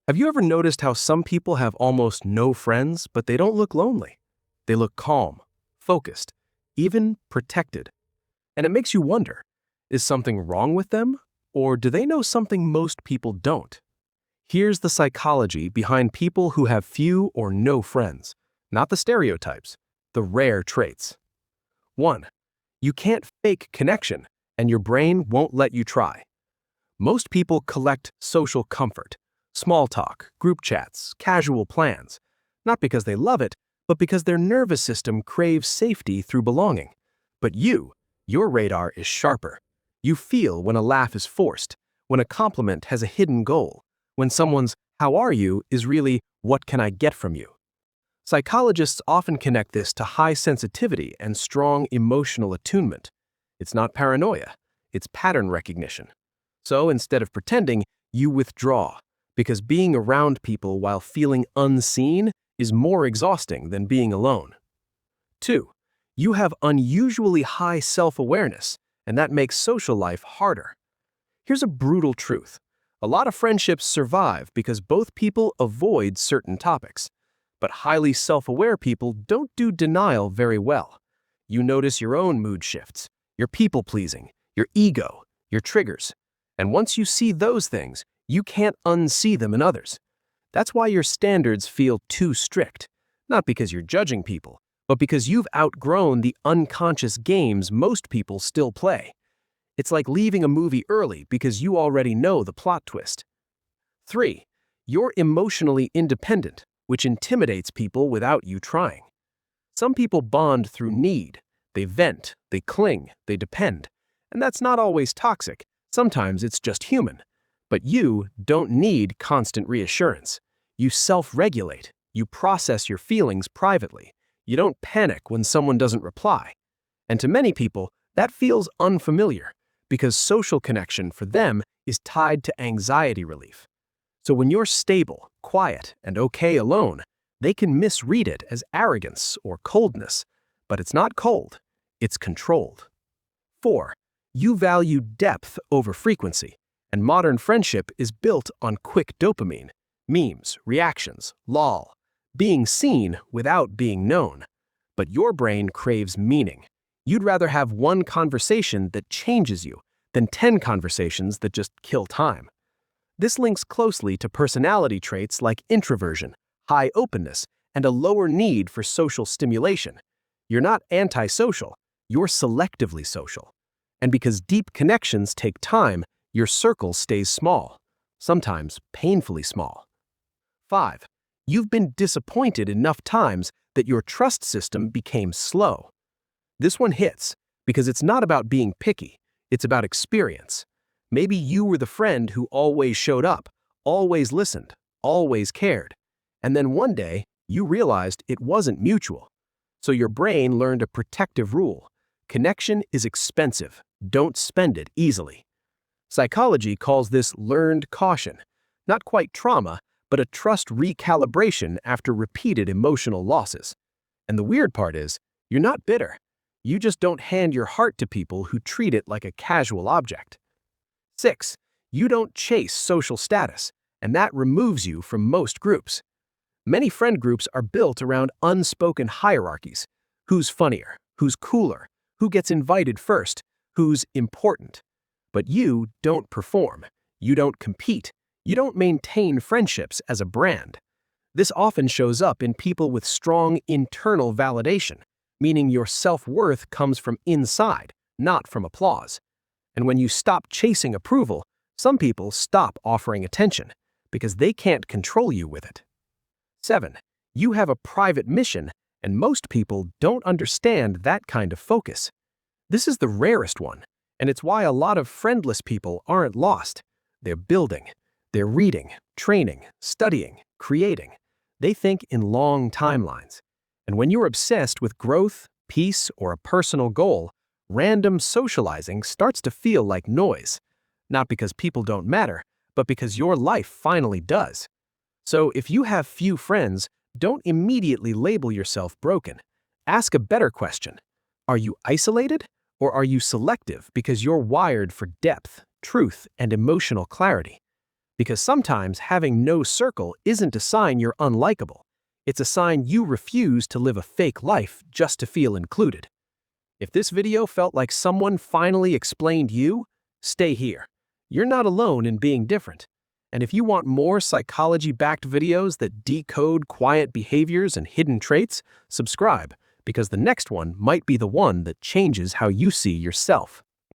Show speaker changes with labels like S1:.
S1: Have you ever noticed how some people have almost no friends, but they don't look lonely? They look calm, focused, even protected. And it makes you wonder, is something wrong with them? Or do they know something most people don't? Here's the psychology behind people who have few or no friends. Not the stereotypes, the rare traits. 1. You can't fake connection, and your brain won't let you try. Most people collect social comfort. Small talk, group chats, casual plans. Not because they love it, but because their nervous system craves safety through belonging. But your radar is sharper. You feel when a laugh is forced, when a compliment has a hidden goal, when someone's "how are you" is really "what can I get from you?" Psychologists often connect this to high sensitivity and strong emotional attunement. It's not paranoia, it's pattern recognition. So instead of pretending, you withdraw, because being around people while feeling unseen is more exhausting than being alone. 2. You have unusually high self-awareness, and that makes social life harder. Here's a brutal truth. A lot of friendships survive because both people avoid certain topics. But highly self-aware people don't do denial very well. You notice your own mood shifts, your people-pleasing, your ego, your triggers. And once you see those things, you can't unsee them in others. That's why your standards feel too strict, not because you're judging people, but because you've outgrown the unconscious games most people still play. It's like leaving a movie early because you already know the plot twist. 3. You're emotionally independent, which intimidates people without you trying. Some people bond through need. They vent, they cling, they depend. And that's not always toxic. Sometimes it's just human. But you don't need constant reassurance. You self-regulate. You process your feelings privately. You don't panic when someone doesn't reply. And to many people, that feels unfamiliar because social connection for them is tied to anxiety relief. So when you're stable, quiet, and okay alone, they can misread it as arrogance or coldness. But it's not cold, it's controlled. 4. You value depth over frequency. And modern friendship is built on quick dopamine, memes, reactions, lol, being seen without being known. But your brain craves meaning. You'd rather have one conversation that changes you than 10 conversations that just kill time. This links closely to personality traits like introversion, high openness, and a lower need for social stimulation. You're not antisocial, you're selectively social. And because deep connections take time, your circle stays small, sometimes painfully small. 5. You've been disappointed enough times that your trust system became slow. This one hits because it's not about being picky, it's about experience. Maybe you were the friend who always showed up, always listened, always cared. And then one day, you realized it wasn't mutual. So your brain learned a protective rule. Connection is expensive. Don't spend it easily. Psychology calls this learned caution. Not quite trauma, but a trust recalibration after repeated emotional losses. And the weird part is, you're not bitter. You just don't hand your heart to people who treat it like a casual object. 6. You don't chase social status, and that removes you from most groups. Many friend groups are built around unspoken hierarchies. Who's funnier? Who's cooler? Who gets invited first? Who's important? But you don't perform. You don't compete. You don't maintain friendships as a brand. This often shows up in people with strong internal validation, meaning your self-worth comes from inside, not from applause. And when you stop chasing approval, some people stop offering attention because they can't control you with it. 7. You have a private mission, and most people don't understand that kind of focus. This is the rarest one, and it's why a lot of friendless people aren't lost. They're building. They're reading, training, studying, creating. They think in long timelines. And when you're obsessed with growth, peace, or a personal goal, random socializing starts to feel like noise. Not because people don't matter, but because your life finally does. So if you have few friends, don't immediately label yourself broken. Ask a better question. Are you isolated, or are you selective because you're wired for depth, truth, and emotional clarity? Because sometimes having no circle isn't a sign you're unlikable. It's a sign you refuse to live a fake life just to feel included. If this video felt like someone finally explained you, stay here. You're not alone in being different. And if you want more psychology-backed videos that decode quiet behaviors and hidden traits, subscribe, because the next one might be the one that changes how you see yourself.